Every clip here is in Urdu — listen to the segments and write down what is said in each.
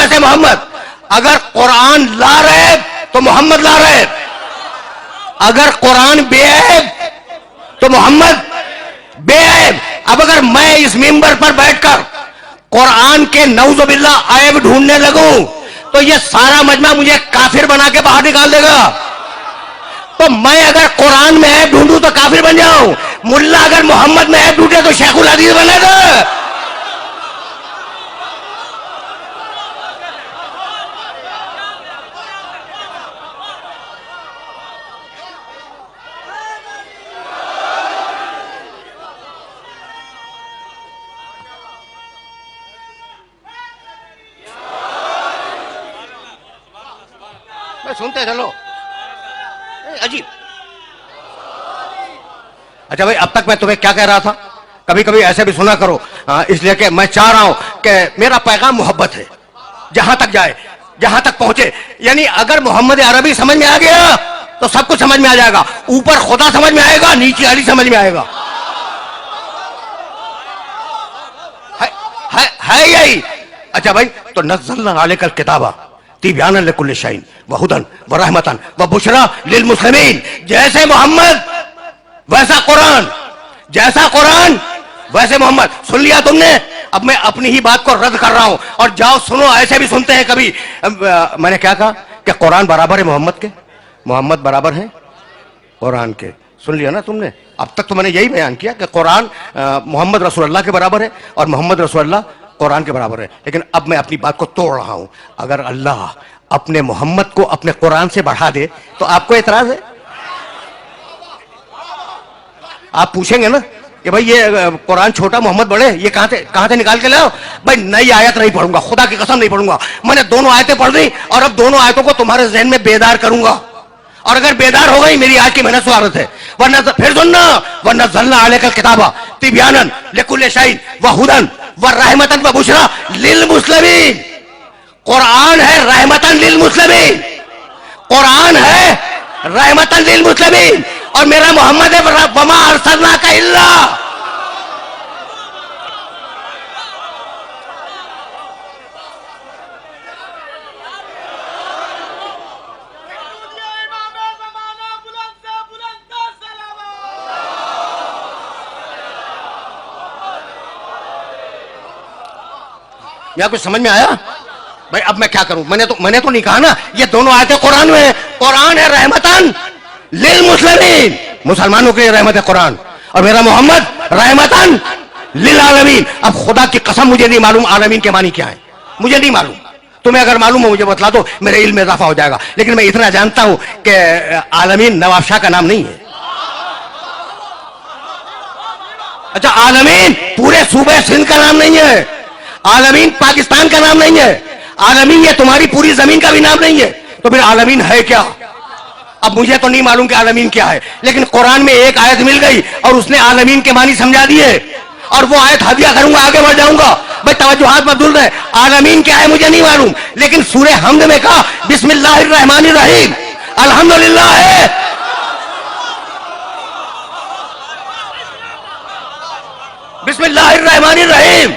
ویسے محمد. اگر قرآن لا رہے تو محمد لا رہے, اگر قرآن بے عیب تو محمد بے عیب. اب اگر میں اس ممبر پر بیٹھ کر قرآن کے نعوذ باللہ عیب ڈھونڈنے لگوں تو یہ سارا مجمع مجھے کافر بنا کے باہر نکال دے گا. تو میں اگر قرآن میں عیب ڈھونڈوں تو کافر بن جاؤں, ملا اگر محمد میں عیب ڈھونڈے تو شیخ الحدیث بنے گا. سنتے چلو, عجیب. اچھا بھائی, اب تک میں تمہیں کیا کہہ رہا تھا, کبھی کبھی ایسے بھی سنا کرو, اس لیے کہ میں چاہ رہا ہوں کہ میرا پیغام محبت ہے, جہاں تک جائے جہاں تک پہنچے. یعنی اگر محمد عربی سمجھ میں آ گیا تو سب کچھ سمجھ میں آ جائے گا. اوپر خدا سمجھ میں آئے گا, نیچے علی سمجھ میں آئے گا. ہے یہی. اچھا بھائی, تو نزلنا علیک الکتاب تبیانا لکل شیء وہدی ورحمۃ وبشریٰ للمسلمین. جیسے محمد ویسا قرآن, جیسا قرآن ویسے محمد. سن لیا تم نے؟ اب میں اپنی ہی بات کو رد کر رہا ہوں, اور جاؤ سنو. ایسے بھی سنتے ہیں کبھی, میں نے کیا کہا کہ قرآن برابر ہے محمد کے, محمد برابر ہے قرآن کے. سن لیا نا تم نے؟ اب تک تو میں نے یہی بیان کیا کہ قرآن محمد رسول اللہ کے برابر ہے اور محمد رسول اللہ قرآن کے برابر ہے. لیکن اب میں اپنی بات کو توڑ رہا ہوں. اگر اللہ اپنے محمد کو اپنے قرآن سے بڑھا دے تو آپ کو اعتراض ہے؟ آپ پوچھیں گے نا کہ بھائی یہ قرآن چھوٹا محمد بڑے, یہ کہاں سے نکال کے لاؤ؟ بھائی نئی آیت نہیں پڑھوں گا, خدا کی قسم نہیں پڑھوں گا. میں نے دونوں آیتیں پڑھ دی اور اب دونوں آیتوں کو تمہارے ذہن میں بیدار کروں گا, اور اگر بیدار ہو گئی میری آج کی محنت سوارت ہے. ورنہ پھر سننا, وَنَزَّلْنَا عَلَيْكَ الْكِتَابَ تِبْيَانًا لِكُلِّ شَيْءٍ وَهُدًى وَرَحْمَةً وَبُشْرَىٰ لِلْمُسْلِمِينَ. قرآن ہے رحمتاً للمسلمین, قرآن ہے رحمتاً للمسلمین, اور میرا محمد ہے وَمَا أَرْسَلْنَاكَ إِلَّا. یا کچھ سمجھ میں آیا؟ بھائی اب میں کیا کروں؟ میں نے تو نہیں کہا نا یہ دونوں آیتیں قرآن میں ہیں. قرآن ہے رحمتاً للمسلمین, مسلمانوں کے لیے رحمت ہے قرآن, اور میرا محمد رحمتاً للعالمین. اب خدا کی قسم مجھے نہیں معلوم عالمین کے معنی کیا ہے, مجھے نہیں معلوم. تمہیں اگر معلوم ہو مجھے بتلا دو, میرے علم میں اضافہ ہو جائے گا. لیکن میں اتنا جانتا ہوں کہ عالمین نواب شاہ کا نام نہیں ہے. اچھا, عالمین پورے صوبے سندھ کا نام نہیں ہے, عالمین پاکستان کا نام نہیں ہے, عالمین یہ تمہاری پوری زمین کا بھی نام نہیں ہے. تو پھر عالمین ہے کیا؟ اب مجھے تو نہیں معلوم کہ عالمین کیا ہے, لیکن قرآن میں ایک آیت مل گئی اور اس نے عالمین کے معنی سمجھا دیے, اور وہ آیت ہدیہ کروں گا, آگے بڑھ جاؤں گا. بھائی توجہات مبذول رہے, عالمین کیا ہے مجھے نہیں معلوم, لیکن سورہ حمد میں کہا بسم اللہ الرحمن الرحیم, الحمدللہ ہے. بسم اللہ الرحمن الرحیم,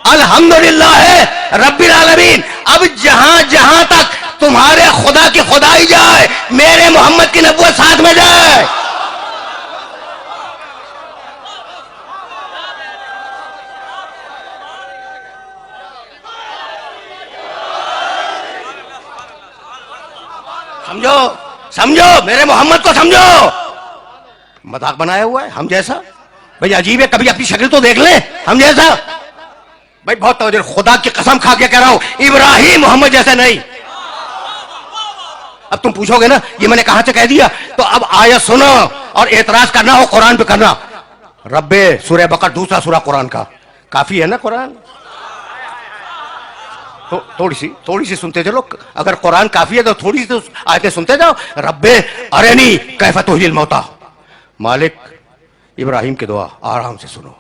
الحمدللہ ہے رب العالمین. اب جہاں جہاں تک تمہارے خدا کی خدائی جائے, میرے محمد کی نبوت ساتھ میں جائے. سمجھو میرے محمد کو سمجھو. مذاق بنایا ہوا ہے ہم جیسا. بھئی عجیب ہے, کبھی اپنی شکل تو دیکھ لیں ہم جیسا. بھائی بہت توجہ, خدا کی قسم کھا کے کہہ رہا ہوں ابراہیم محمد جیسا نہیں. اب تم پوچھو گے نا یہ میں نے کہاں سے کہہ دیا, تو اب آیت سنو اور اعتراض کرنا ہو قرآن پہ کرنا. رب سورہ بقرہ دوسرا سورہ قرآن کا, کافی ہے نا قرآن؟ تھوڑی سی سنتے چلو. اگر قرآن کافی ہے تو تھوڑی سی آیتیں سنتے جاؤ. رب ارنی کیف تحیی الموتیٰ. مالک ابراہیم کی دعا آرام سے سنو.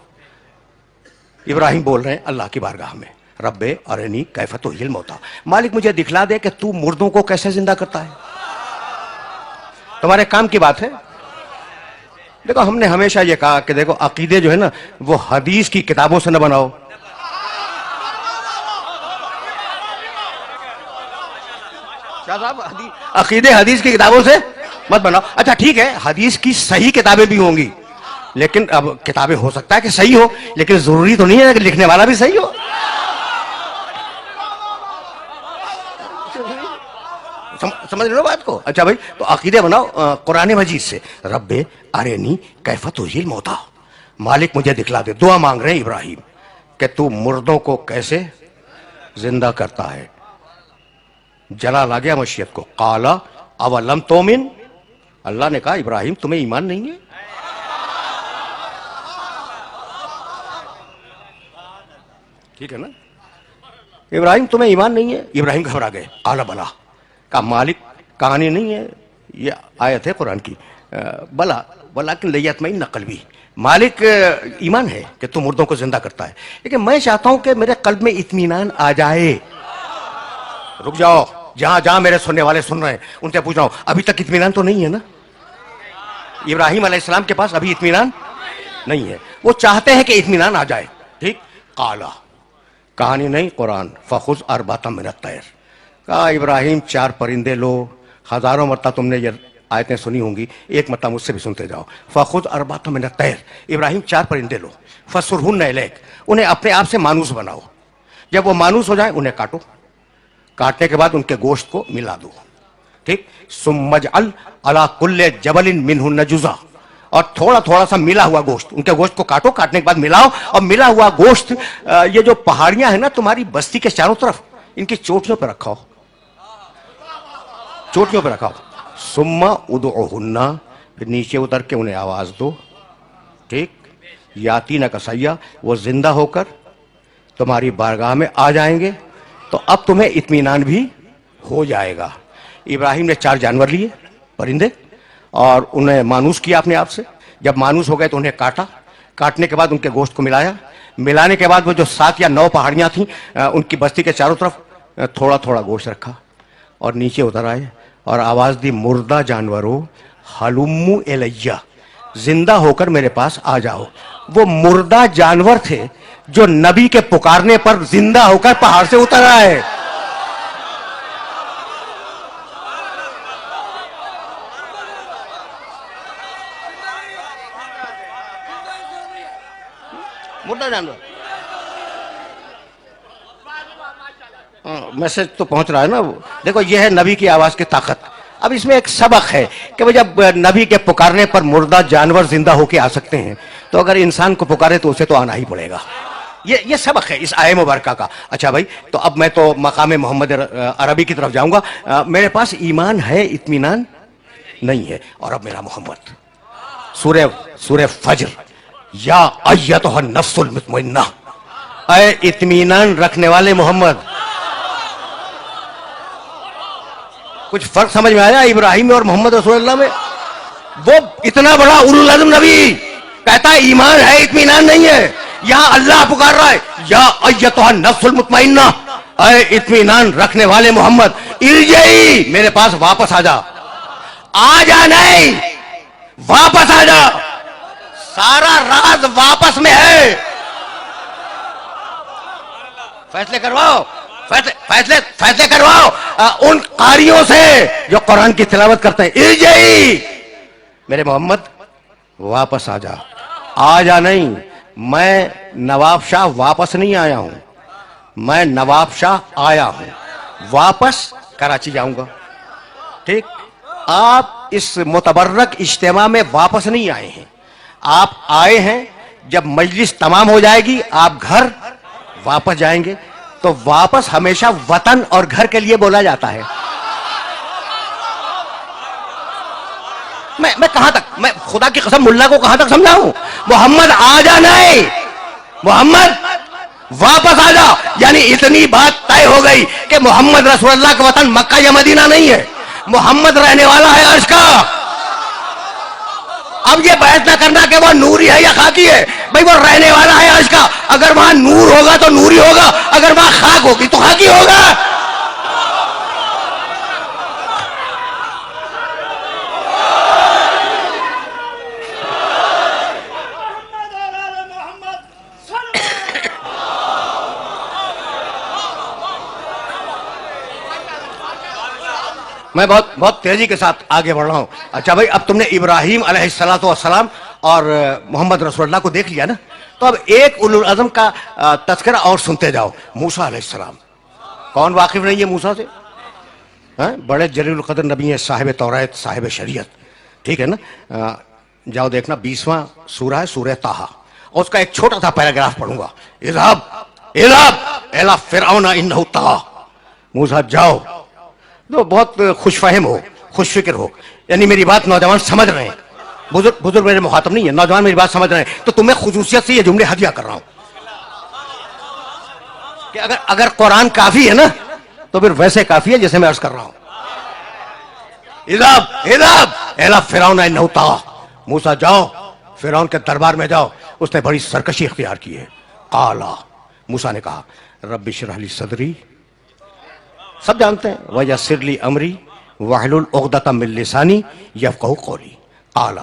ابراہیم بول رہے ہیں اللہ کی بارگاہ میں, رب ارنی کیف تحیی الموتیٰ, مالک مجھے دکھلا دے کہ تو مردوں کو کیسے زندہ کرتا ہے. تمہارے کام کی بات ہے. دیکھو ہم نے ہمیشہ یہ کہا کہ دیکھو عقیدے جو ہے نا وہ حدیث کی کتابوں سے نہ بناؤ, شاہ صاحب عقیدے حدیث کی کتابوں سے مت بناؤ. اچھا ٹھیک ہے, حدیث کی صحیح کتابیں بھی ہوں گی, لیکن اب کتابیں ہو سکتا ہے کہ صحیح ہو, لیکن ضروری تو نہیں ہے کہ لکھنے والا بھی صحیح ہو. سمجھ رہے ہو بات کو؟ اچھا بھائی, تو عقیدے بناؤ قرآن مجید سے. رب ارینی کیف تحیی الموتی, مالک مجھے دکھلا دے. دعا مانگ رہے ہیں ابراہیم کہ تو مردوں کو کیسے زندہ کرتا ہے. جلال آ گیا مشیت کو. قال اولم تؤمن, اللہ نے کہا ابراہیم تمہیں ایمان نہیں ہے؟ ٹھیک ہے نا, ابراہیم تمہیں ایمان نہیں ہے؟ ابراہیم گھبرا گئے. قال بلا, کا مالک کہانی نہیں ہے, یہ آیت ہے قرآن کی. بلا ولکن لیطمئن قلبی, مالک ایمان ہے کہ تو مردوں کو زندہ کرتا ہے, لیکن میں چاہتا ہوں کہ میرے قلب میں اطمینان آ جائے. رک جاؤ, جہاں جہاں میرے سننے والے سن رہے ہیں ان سے پوچھ رہا ہوں, ابھی تک اطمینان تو نہیں ہے نا؟ ابراہیم علیہ السلام کے پاس ابھی اطمینان نہیں ہے, وہ چاہتے ہیں کہ اطمینان آ جائے. ٹھیک, قالا, کہانی نہیں قرآن, فخذ اربعۃ من الطیر, کہا ابراہیم 4 پرندے لو. ہزاروں مرتبہ تم نے یہ آیتیں سنی ہوں گی, ایک مرتبہ مجھ سے بھی سنتے جاؤ. فخذ اربعۃ من الطیر, ابراہیم 4 پرندے لو. فصرہن الیک, انہیں اپنے آپ سے مانوس بناؤ. جب وہ مانوس ہو جائیں انہیں کاٹو, کاٹنے کے بعد ان کے گوشت کو ملا دو. ٹھیک, ثم اجعل علی کل جبل منہن جزءا, اور تھوڑا تھوڑا سا ملا ہوا گوشت, ان کے گوشت کو کاٹو, کاٹنے کے بعد ملاؤ, اور ملا ہوا گوشت یہ جو پہاڑیاں ہیں نا تمہاری بستی کے چاروں طرف, ان کی چوٹیوں پہ رکھاؤ, چوٹیوں پہ رکھاؤ. ثم ادعوہن, پھر نیچے اتر کے انہیں آواز دو. ٹھیک, یاتینک سعیا, وہ زندہ ہو کر تمہاری بارگاہ میں آ جائیں گے, تو اب تمہیں اطمینان بھی ہو جائے گا. ابراہیم نے 4 جانور لیے, پرندے, اور انہیں مانوس کیا اپنے آپ سے. جب مانوس ہو گئے تو انہیں کاٹا, کاٹنے کے بعد ان کے گوشت کو ملایا, ملانے کے بعد وہ جو 7 یا 9 پہاڑیاں تھیں ان کی بستی کے چاروں طرف تھوڑا تھوڑا گوشت رکھا, اور نیچے اتر آئے اور آواز دی, مردہ جانوروں حلموا الیہ, زندہ ہو کر میرے پاس آ جاؤ. وہ مردہ جانور تھے جو نبی کے پکارنے پر زندہ ہو کر پہاڑ سے اتر آئے. مردہ جانور, میسج تو پہنچ رہا ہے نا. دیکھو یہ ہے نبی کی آواز کی طاقت. اب اس میں ایک سبق ہے کہ وہ جب نبی کے پکارنے پر مردہ جانور زندہ ہو کے آ سکتے ہیں, تو اگر انسان کو پکارے تو اسے تو آنا ہی پڑے گا. یہ سبق ہے اس آیے مبارکہ کا. اچھا بھائی, تو اب میں تو مقام محمد عربی کی طرف جاؤں گا. میرے پاس ایمان ہے, اطمینان نہیں ہے. اور اب میرا محمد, سورہ فجر, یا ایتھا النفس المطمئنہ, اے اطمینان رکھنے والے محمد. کچھ فرق سمجھ میں آیا ابراہیم میں اور محمد رسول اللہ میں؟ وہ اتنا بڑا اولو العزم نبی کہتا ہے ایمان ہے, اطمینان نہیں ہے. یہاں اللہ پکار رہا ہے, یا ایتھا النفس المطمئنہ, اے اطمینان رکھنے والے محمد, ارجعی, میرے پاس واپس آ جا. آ جا نہیں, واپس آ جا. سارا راز واپس میں ہے. فیصلے کرواؤ, فیصلے کرواؤ ان قاریوں سے جو قرآن کی تلاوت کرتے ہیں. ارجعی, میرے محمد واپس آ جا. آ جا نہیں, میں نواب شاہ واپس نہیں آیا ہوں, میں نواب شاہ آیا ہوں, واپس کراچی جاؤں گا. ٹھیک, آپ اس متبرک اجتماع میں واپس نہیں آئے ہیں, آپ آئے ہیں جب مجلس تمام ہو جائے گی آپ گھر واپس جائیں گے. تو واپس ہمیشہ وطن اور گھر کے لیے بولا جاتا ہے. میں کہاں تک, میں خدا کی قسم ملا کو کہاں تک سمجھاؤں؟ محمد آ جا نہیں, محمد واپس آ جا. یعنی اتنی بات طے ہو گئی کہ محمد رسول اللہ کا وطن مکہ یا مدینہ نہیں ہے, محمد رہنے والا ہے عرش کا. اب یہ بحث نہ کرنا کہ وہ نوری ہے یا خاکی ہے, بھائی وہ رہنے والا ہے عرش کا. اگر وہاں نور ہوگا تو نوری ہوگا, اگر وہاں خاک ہوگی تو خاکی ہوگا. میں بہت تیزی کے ساتھ آگے بڑھ رہا ہوں. اچھا بھائی, اب تم نے ابراہیم علیہ الصلوۃ والسلام اور محمد رسول اللہ کو دیکھ لیا نا, تو اب ایک اولو العزم کا تذکرہ اور سنتے جاؤ, موسیٰ علیہ السلام. کون واقف نہیں ہے موسیٰ سے؟ بڑے جلیل القدر نبی ہیں, صاحب توریت, صاحب شریعت, ٹھیک ہے نا. جاؤ دیکھنا 20واں سورہ ہے, سورہ طٰہٰ, اور اس کا ایک چھوٹا سا پیراگراف پڑھوں گا. اذهب الى فرعون انه طغى. موسیٰ جاؤ, تو بہت خوش فہم ہو, خوش فکر ہو, یعنی میری بات نوجوان سمجھ رہے ہیں, بزرگ میرے مخاطب نہیں ہے, نوجوان میری بات سمجھ رہے ہیں, تو تمہیں خصوصیت سے یہ جملے ہدیہ کر رہا ہوں کہ اگر قرآن کافی ہے نا تو پھر ویسے کافی ہے جیسے میں عرض کر رہا ہوں. اذهب الى فرعون انه طغى. موسیٰ جاؤ, فرعون کے دربار میں جاؤ, اس نے بڑی سرکشی اختیار کی ہے. قال, موسیٰ نے کہا, رب اشرح لی صدری, سب جانتے ہیں, ویسر لی امری واحلل عقدۃ من لسانی یفقہوا قولی. قال,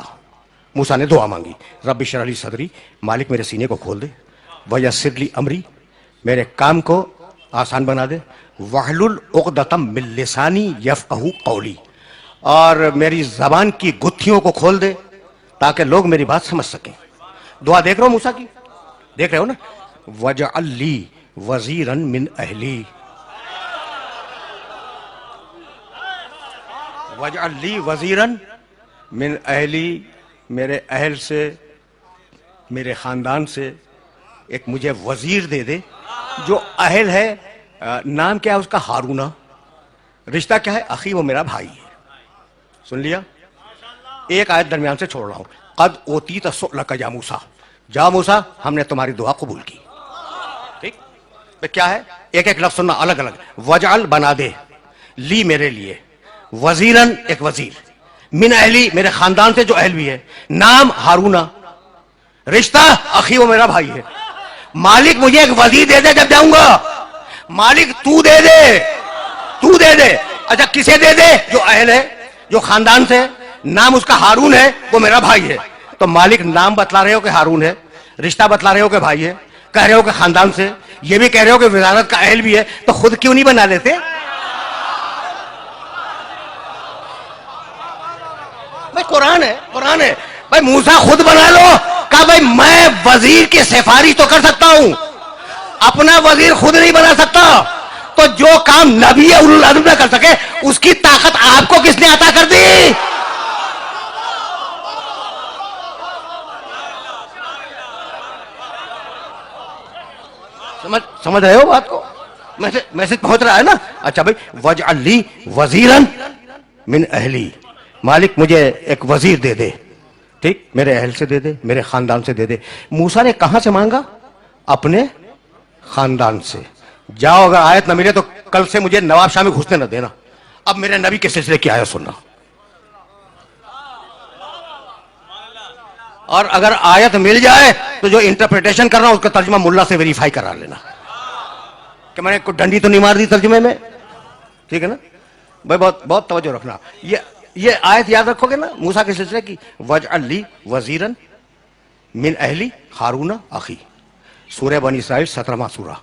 موسیٰ نے دعا مانگی, رب اشرح لی صدری, مالک میرے سینے کو کھول دے, ویسر لی امری, میرے کام کو آسان بنا دے, واحلل عقدۃ من لسانی یفقہوا قولی, اور میری زبان کی گتھیوں کو کھول دے تاکہ لوگ میری بات سمجھ سکیں. دعا دیکھ رہے ہو موسیٰ کی, دیکھ رہے ہو نا. وجعل لی وزیرا من اہلی, وجعل لی وزیرا من اہلی, میرے اہل سے, میرے خاندان سے ایک مجھے وزیر دے دے. جو اہل ہے, نام کیا ہے اس کا؟ ہارونا. رشتہ کیا ہے؟ اخی, وہ میرا بھائی ہے. سن لیا؟ ایک آیت درمیان سے چھوڑ رہا ہوں. قد اوتیت سؤلک یا موسیٰ, جا موسیٰ, ہم نے تمہاری دعا قبول کی. ٹھیک, تو کیا ہے؟ ایک ایک لفظ سننا الگ الگ. وجعل, بنا دے, لی, میرے لیے, وزیرن, ایک وزیر, من اہلی, میرے خاندان سے جو اہل بھی ہے, نام ہارونا, رشتہ اخی, وہ میرا بھائی ہے. مالک مجھے ایک وزیر دے دے جب جاؤں گا. مالک تو دے دے, تو دے دے. اچھا کسے دے دے؟ جو اہل ہے, جو خاندان سے, نام اس کا ہارون ہے, وہ میرا بھائی ہے. تو مالک نام بتلا رہے ہو کہ ہارون ہے, رشتہ بتلا رہے ہو کہ بھائی ہے, کہہ رہے ہو کہ خاندان سے, یہ بھی کہہ رہے ہو کہ وزارت کا اہل بھی ہے, تو خود کیوں نہیں بنا لیتے؟ بھائی قرآن ہے, قرآن ہے. بھائی موسیٰ خود بنا لو. کہا بھائی میں وزیر کی سفارش تو کر سکتا ہوں, اپنا وزیر خود نہیں بنا سکتا. تو جو کام نبی اولو العزم نہ کر سکے, اس کی طاقت آپ کو کس نے عطا کر دی؟ سمجھ رہے ہو بات کو؟ میسج پہنچ رہا ہے نا. اچھا بھائی, وجعل لی وزیرا من اہلی, مالک مجھے ایک وزیر دے دے. ٹھیک, میرے اہل سے دے دے, میرے خاندان سے دے دے. موسیٰ نے کہاں سے مانگا؟ اپنے خاندان سے. جاؤ, اگر آیت نہ ملے تو کل سے مجھے نواب شاہ میں گھسنے نہ دینا. اب میرے نبی کے سلسلے کی آیت سننا, اور اگر آیت مل جائے تو جو انٹرپریٹیشن کر رہا ہوں اس کا ترجمہ ملا سے ویریفائی کرا لینا کہ میں نے کوئی ڈنڈی تو نہیں مار دی ترجمے میں. ٹھیک ہے نا بھائی, بہت توجہ رکھنا. یہ آیت یاد رکھو گے نا موسیٰ کے سلسلے کی, وجعل لی وزیرا من اہلی ہارون اخی, سورہ بنی اسرائیل 17واں سورہ.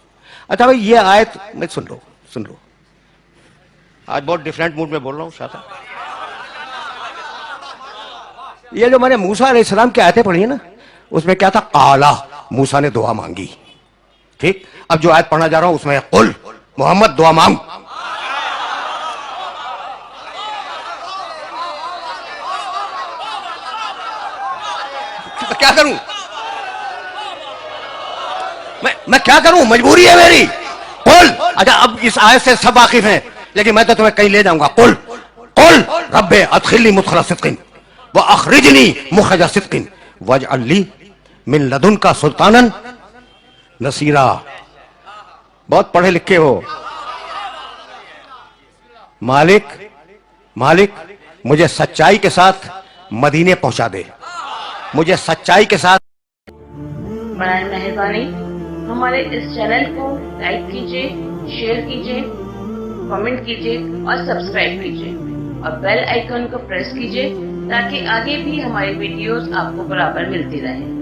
اچھا بھائی یہ آیت میں سن لو. آج بہت ڈیفرنٹ موڈ میں بول رہا ہوں شاہ صاحب. یہ جو میں نے موسیٰ علیہ السلام کی آیتیں پڑھی ہیں نا, اس میں کیا تھا؟ قالا, موسیٰ نے دعا مانگی. ٹھیک, اب جو آیت پڑھنا جا رہا ہوں اس میں قل, محمد دعا مانگ. کیا کروں میں کیا کروں, مجبوری ہے میری. قل, اچھا اب اس آیت سے سب واقف ہیں, لیکن میں تو تمہیں کہیں لے جاؤں گا. قل رب ادخلنی مدخل صدق واخرجنی مخرج صدق واجعل لی من لدنک سلطانا نصیرا. بہت پڑھے لکھے ہو. مالک مجھے سچائی کے ساتھ مدینے پہنچا دے, مجھے سچائی کے ساتھ. برائے مہربانی ہمارے اس چینل کو لائک کیجیے, شیئر کیجیے, کمنٹ کیجیے اور سبسکرائب کیجیے, اور بیل آئیکن کو پریس کیجیے تاکہ آگے بھی ہماری ویڈیوز آپ کو برابر ملتی رہیں.